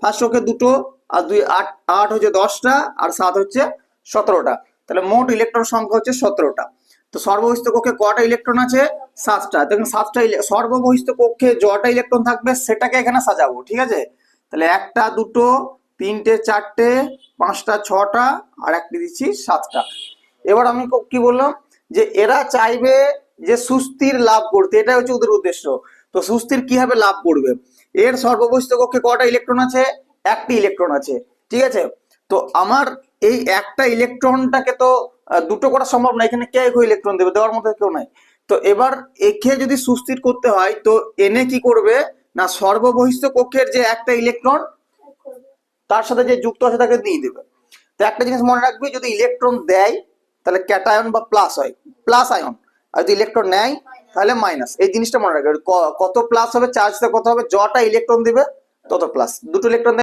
First কক্ষে দুটো, আর 2 8 8 হচ্ছে 10টা, আর 7 হচ্ছে 17টা। তাহলে মোট ইলেকট্রন সংখ্যা হচ্ছে 17টা। তো সর্ববহিস্থ কক্ষে কটা ইলেকট্রন আছে? 7টা। দেখুন 7টা সর্ববহিস্থ কক্ষে যটা ইলেকট্রন থাকবে সেটাকে এখানে সাজাবো, ঠিক আছে? তাহলে 1টা 2টো 3টে 4টে 5টা 6টা আর একটি দিচ্ছি 7টা। এবার আমি কি বললাম যে এরা চাইবে যে সুস্থির লাভ করতে, এটা হচ্ছে ওদের উদ্দেশ্য। তো সুস্থির কিভাবে লাভ করবে? এর সর্ববহিস্থ কক্ষে কটা ইলেকট্রন আছে? একটি ইলেকট্রন আছে, ঠিক আছে? তো আমার এই একটা ইলেকট্রনটাকে তো দুটো করা সম্ভব না, এখানে কে ইলেকট্রন দেবে? দেওয়ার মতো কেউ নাই। তো এবার একে যদি সুস্থির করতে হয় তো এনে কি করবে না, সর্ববহিস্থ কক্ষের যে একটা ইলেকট্রন তার সাথে যে যুক্ত আছে তাকে দিয়ে দেবে। তো একটা জিনিস মনে রাখবি, যদি ইলেকট্রন দেয় তাহলে ক্যাটায়ন বা প্লাস হয়, প্লাস আয়ন, আর যদি ইলেকট্রন নেয় তাহলে মাইনাস। এই জিনিসটা মনে রাখবে, কত প্লাস হবে চার্জটা কত হবে, যটা ইলেকট্রন দিবে তত প্লাস। দুটো ইলেকট্রন